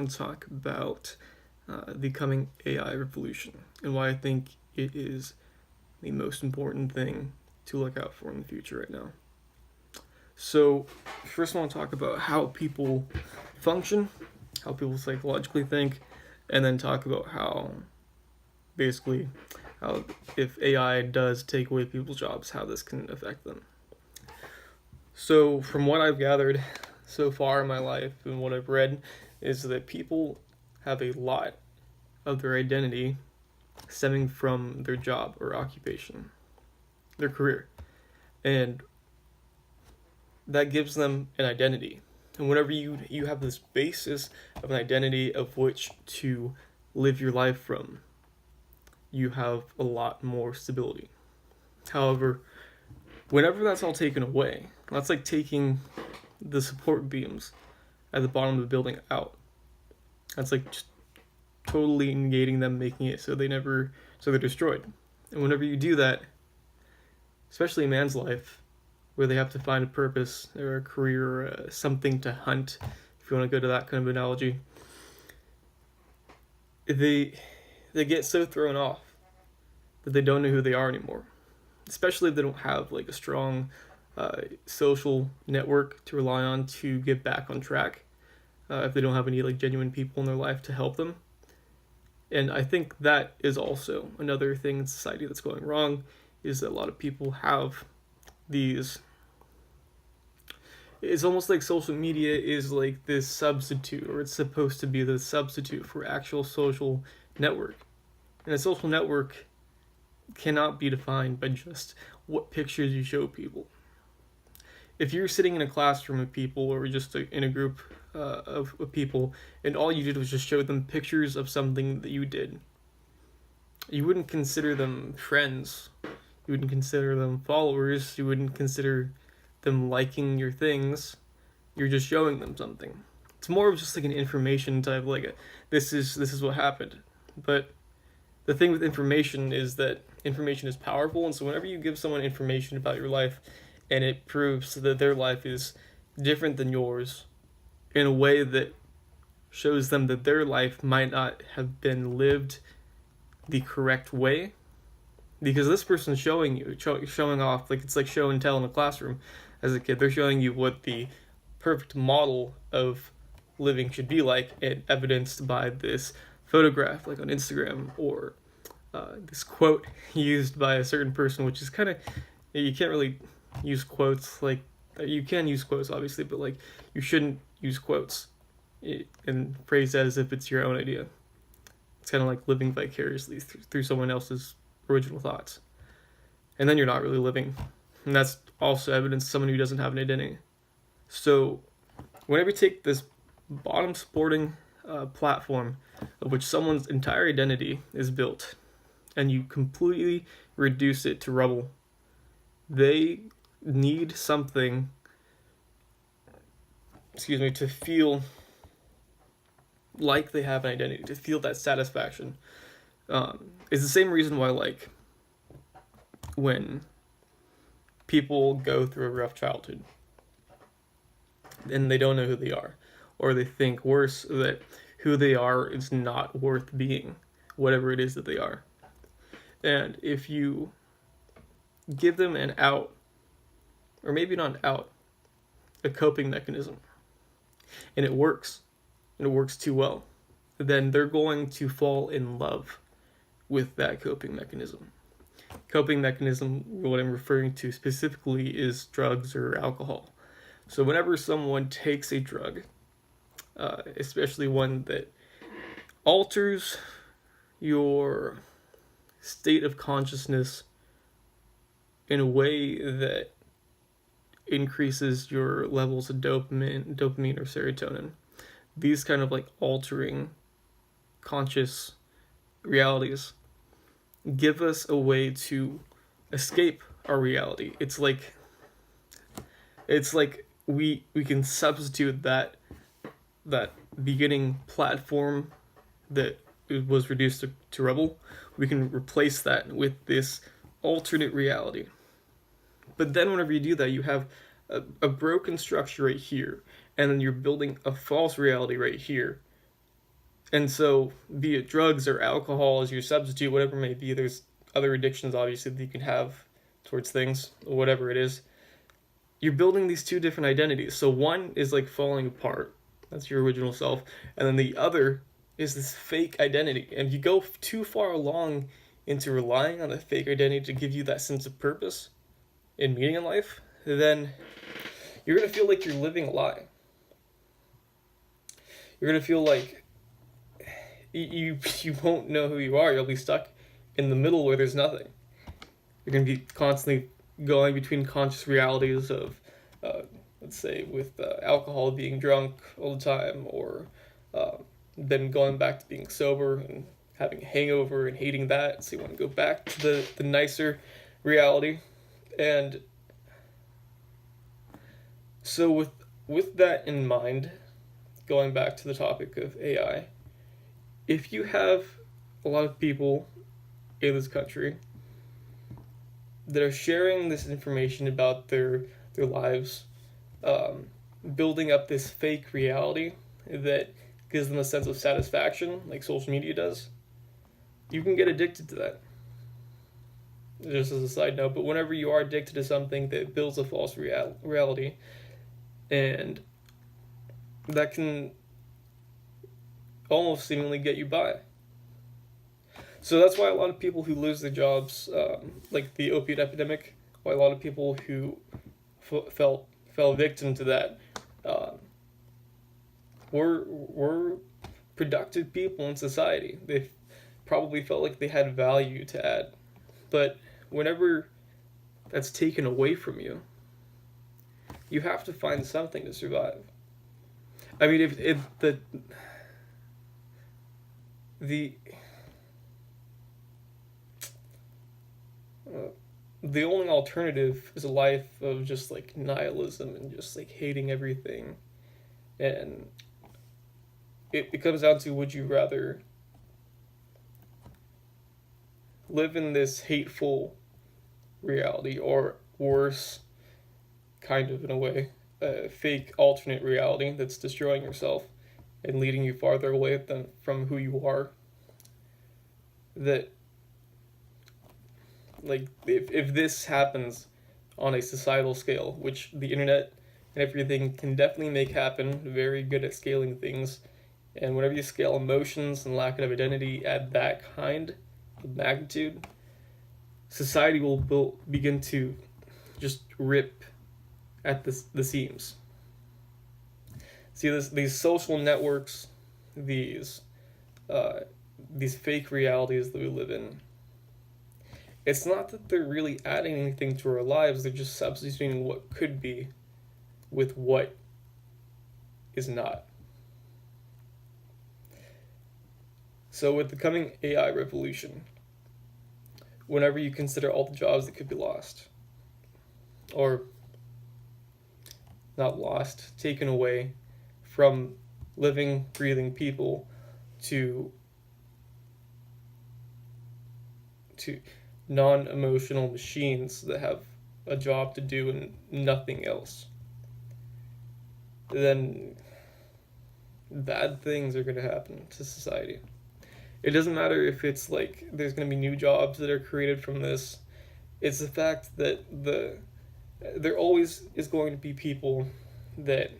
want to talk about the coming AI revolution and why I think it is the most important thing to look out for in the future right now. So, first, I want to talk about how people function, how people psychologically think, and then talk about how basically how if AI does take away people's jobs, how this can affect them. So, from what I've gathered so far in my life and what I've read, is that people have a lot of their identity stemming from their job or occupation, their career. And that gives them an identity. And whenever you have this basis of an identity of which to live your life from, you have a lot more stability. However, whenever that's all taken away, that's like taking the support beams at the bottom of the building out. That's like just totally negating them, making it so they're destroyed. And whenever you do that, especially in man's life, where they have to find a purpose or a career or something to hunt, if you want to go to that kind of analogy, they get so thrown off that they don't know who they are anymore. Especially if they don't have like a strong social network to rely on to get back on track. If they don't have any like genuine people in their life to help them. And I think that is also another thing in society that's going wrong, is that a lot of people have these. It's almost like social media is like this substitute, or it's supposed to be the substitute for actual social network. And a social network cannot be defined by just what pictures you show people. If you're sitting in a classroom of people or just in a group of people and all you did was just show them pictures of something that you did, you wouldn't consider them friends. You wouldn't consider them followers. You wouldn't consider them liking your things. You're just showing them something. It's more of just like an information type, like this is what happened. But the thing with information is that information is powerful, and so whenever you give someone information about your life and it proves that their life is different than yours in a way that shows them that their life might not have been lived the correct way, because this person's showing off, like it's like show and tell in a classroom as a kid. They're showing you what the perfect model of living should be like, and evidenced by this photograph like on Instagram, or this quote used by a certain person, which is kind of, you can't really use quotes like, you can use quotes obviously, but like you shouldn't use quotes and phrase that as if it's your own idea. It's kind of like living vicariously through someone else's original thoughts, and then you're not really living. And that's also evidence of someone who doesn't have an identity. So whenever you take this bottom supporting platform of which someone's entire identity is built, and you completely reduce it to rubble, they need something, to feel like they have an identity, to feel that satisfaction. It's the same reason why, like, when people go through a rough childhood and they don't know who they are, or they think worse, that who they are is not worth being, whatever it is that they are. And if you give them an out, or maybe not an out, a coping mechanism, and it works too well, then they're going to fall in love with that coping mechanism. Coping mechanism, what I'm referring to specifically, is drugs or alcohol. So whenever someone takes a drug, especially one that alters your state of consciousness in a way that increases your levels of dopamine or serotonin, these kind of like altering conscious realities give us a way to escape our reality. It's like we can substitute that beginning platform that was reduced to rubble. We can replace that with this alternate reality. But then whenever you do that, you have a broken structure right here, and then you're building a false reality right here, And so, be it drugs or alcohol as your substitute, whatever it may be, there's other addictions, obviously, that you can have towards things, or whatever it is. You're building these two different identities. So, one is like falling apart, that's your original self, and then the other is this fake identity. And if you go too far along into relying on a fake identity to give you that sense of purpose and meaning in life, then you're going to feel like you're living a lie. You're going to feel like you won't know who you are. You'll be stuck in the middle where there's nothing. You're going to be constantly going between conscious realities of, let's say, with alcohol, being drunk all the time, or then going back to being sober and having a hangover and hating that. So you want to go back to the nicer reality. And so with that in mind, going back to the topic of AI, if you have a lot of people in this country that are sharing this information about their lives, building up this fake reality that gives them a sense of satisfaction, like social media does, you can get addicted to that. Just as a side note, but whenever you are addicted to something that builds a false reality, and that can almost seemingly get you by. So that's why a lot of people who lose their jobs, like the opiate epidemic, why a lot of people who fell victim to that, were productive people in society. They probably felt like they had value to add. But whenever that's taken away from you, you have to find something to survive. I mean, if the only alternative is a life of just like nihilism and just like hating everything, and it comes down to, would you rather live in this hateful reality, or worse, kind of in a way, a fake alternate reality that's destroying yourself and leading you farther away from who you are? That, like, if this happens on a societal scale, which the internet and everything can definitely make happen, very good at scaling things, and whenever you scale emotions and lack of identity at that kind of magnitude, society will begin to just rip at the seams. See, these social networks, these fake realities that we live in, it's not that they're really adding anything to our lives, they're just substituting what could be with what is not. So with the coming AI revolution, whenever you consider all the jobs that could be lost, or not lost, taken away from living, breathing people to non-emotional machines that have a job to do and nothing else, then bad things are going to happen to society. It doesn't matter if it's like there's going to be new jobs that are created from this. It's the fact that there always is going to be people that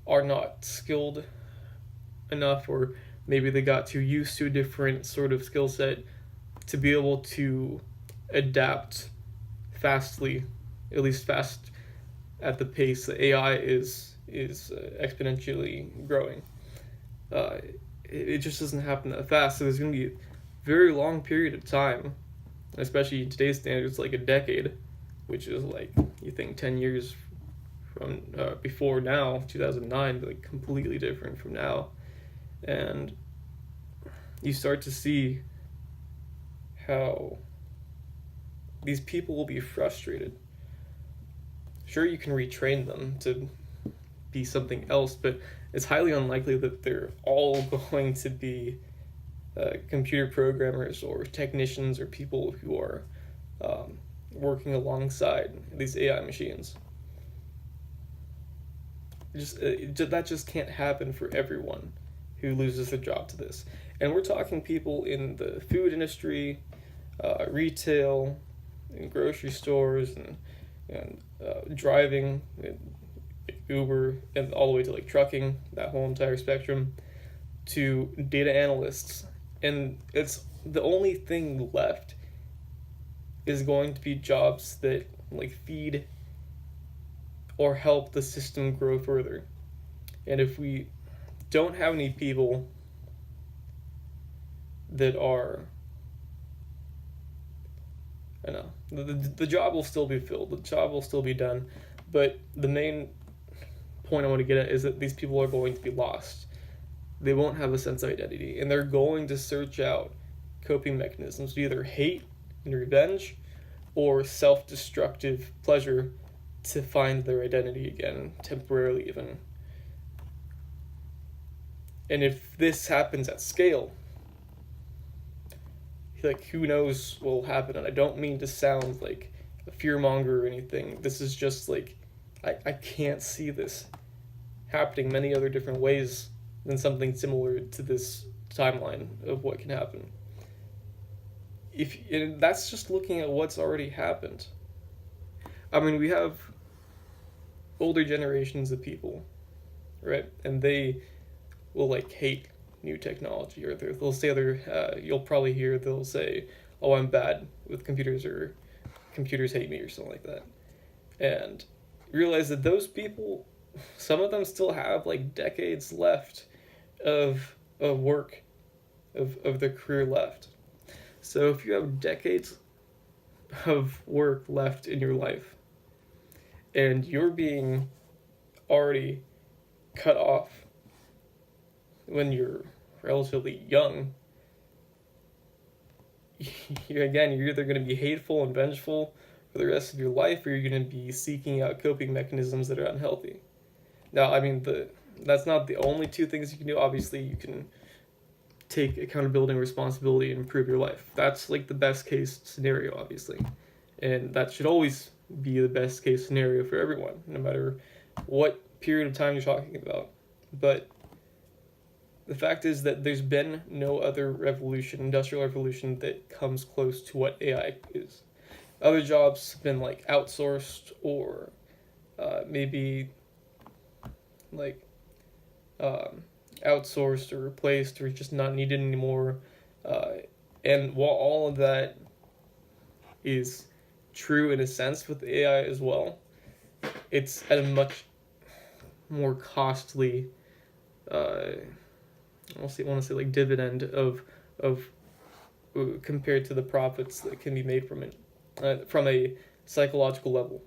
are not skilled enough, or maybe they got too used to a different sort of skill set to be able to adapt fastly, at least fast at the pace that AI is exponentially growing. It just doesn't happen that fast. So there's going to be a very long period of time, especially in today's standards, like a decade, which is like, you think 10 years from before now, 2009, like completely different from now. And you start to see how these people will be frustrated. Sure, you can retrain them to be something else, but it's highly unlikely that they're all going to be computer programmers or technicians or people who are working alongside these AI machines. That just can't happen for everyone who loses their job to this. And we're talking people in the food industry, retail, in grocery stores, and driving, and Uber, and all the way to like trucking, that whole entire spectrum, to data analysts. And it's the only thing left is going to be jobs that like feed or help the system grow further. And if we don't have any people that are, I know, the job will still be filled, the job will still be done, but the main point I want to get at is that these people are going to be lost. They won't have a sense of identity, and they're going to search out coping mechanisms, either hate and revenge or self-destructive pleasure, to find their identity again, temporarily even. And if this happens at scale, like, who knows what will happen? And I don't mean to sound like a fearmonger or anything. This is just like, I can't see this happening many other different ways than something similar to this timeline of what can happen. And that's just looking at what's already happened. I mean, we have older generations of people, right? And they will like hate new technology, or they'll say you'll probably hear they'll say, "Oh, I'm bad with computers," or "Computers hate me," or something like that. And realize that those people, some of them still have like decades left of work, of their career left. So if you have decades of work left in your life, and you're being already cut off when you're relatively young, you're either going to be hateful and vengeful for the rest of your life, or you're going to be seeking out coping mechanisms that are unhealthy. Now, I mean, that's not the only two things you can do. Obviously, you can take accountability and responsibility and improve your life. That's like the best case scenario, obviously. And that should always be the best case scenario for everyone, no matter what period of time you're talking about. But the fact is that there's been no other revolution, industrial revolution, that comes close to what AI is. Other jobs have been like outsourced, or maybe like outsourced or replaced, or just not needed anymore. And while all of that is true in a sense with AI as well, it's at a much more costly, I want to say like dividend of compared to the profits that can be made from it, from a psychological level.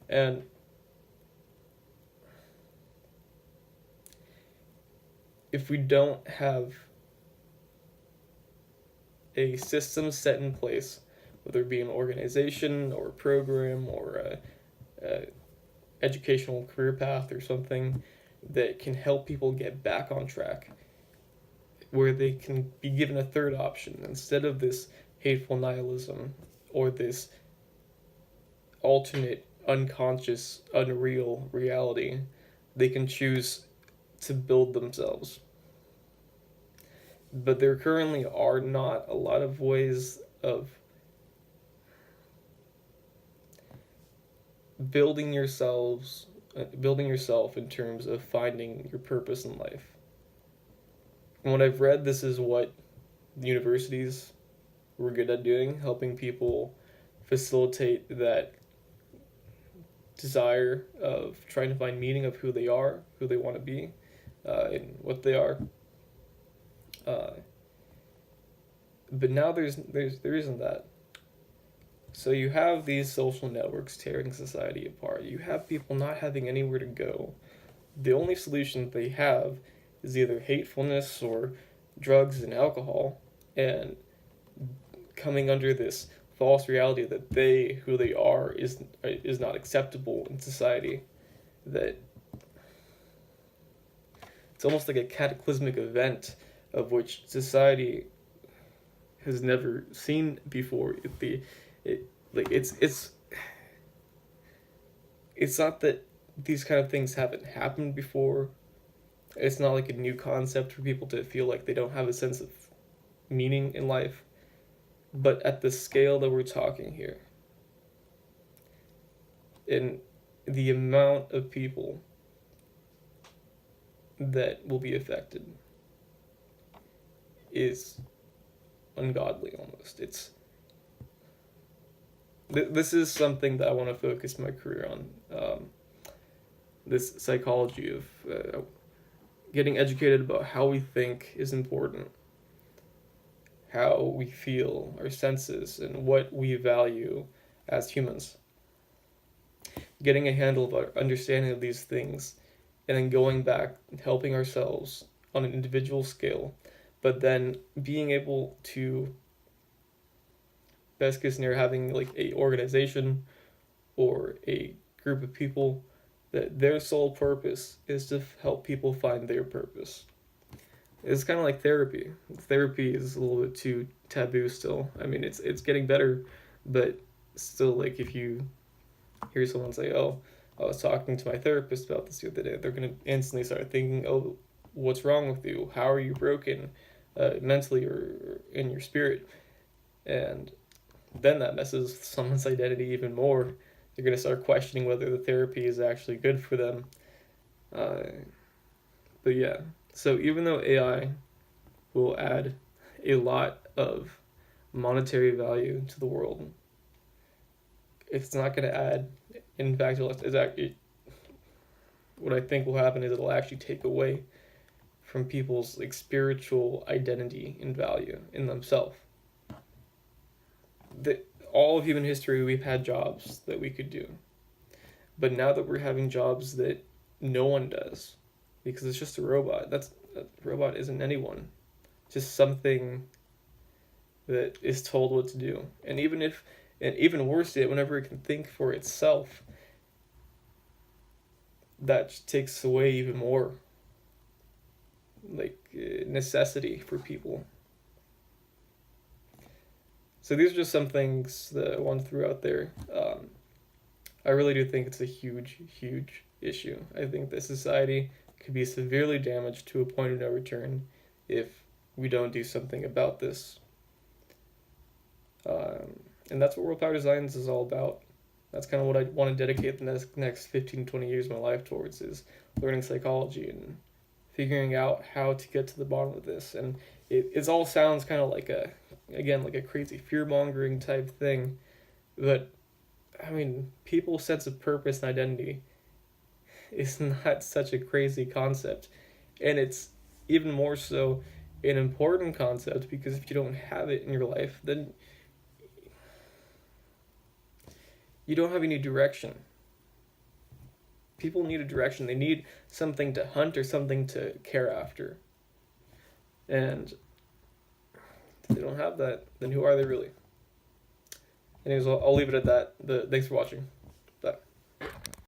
And if we don't have a system set in place, whether it be an organization or a program or a educational career path or something that can help people get back on track, where they can be given a third option instead of this hateful nihilism or this alternate, unconscious, unreal reality, they can choose to build themselves. But there currently are not a lot of ways of building yourself in terms of finding your purpose in life. From what I've read, this is what the universities were good at doing, helping people facilitate that desire of trying to find meaning of who they are, who they want to be, and what they are. But now there isn't that. So you have these social networks tearing society apart. You have people not having anywhere to go. The only solution they have is either hatefulness or drugs and alcohol, and coming under this false reality that who they are is not acceptable in society. That it's almost like a cataclysmic event of which society has never seen before. It's not that these kind of things haven't happened before. It's not like a new concept for people to feel like they don't have a sense of meaning in life. But at the scale that we're talking here, in the amount of people that will be affected is ungodly almost. This is something that I want to focus my career on. This psychology of getting educated about how we think is important, how we feel, our senses, and what we value as humans. Getting a handle of our understanding of these things, and then going back and helping ourselves on an individual scale, but then being able to, best case scenario, having like a organization or a group of people that their sole purpose is to help people find their purpose. It's kind of like therapy. Therapy is a little bit too taboo still. I mean, it's getting better, but still, like, if you hear someone say, "Oh, I was talking to my therapist about this the other day," they're gonna instantly start thinking, "Oh, what's wrong with you? How are you broken, mentally or in your spirit?" And then that messes someone's identity even more. They're gonna start questioning whether the therapy is actually good for them. Uh, but yeah, so even though AI will add a lot of monetary value to the world, it's not going to add. In fact, what I think will happen is it'll actually take away from people's like spiritual identity and value in themselves. All of human history, we've had jobs that we could do, but now that we're having jobs that no one does, because it's just a robot. That robot isn't anyone, just something that is told what to do. And even worse yet, whenever it can think for itself, that takes away even more like necessity for people. So these are just some things that I want to throw out there. I really do think it's a huge, huge issue. I think that society could be severely damaged to a point of no return if we don't do something about this. And that's what World Power Designs is all about. That's kind of what I want to dedicate the next 15, 20 years of my life towards, is learning psychology and figuring out how to get to the bottom of this. And it all sounds kind of like like a crazy fear-mongering type thing. But, I mean, people's sense of purpose and identity is not such a crazy concept. And it's even more so an important concept, because if you don't have it in your life, then you don't have any direction. People need a direction. They need something to hunt or something to care after. And if they don't have that, then who are they really? Anyways, I'll leave it at that. Thanks for watching.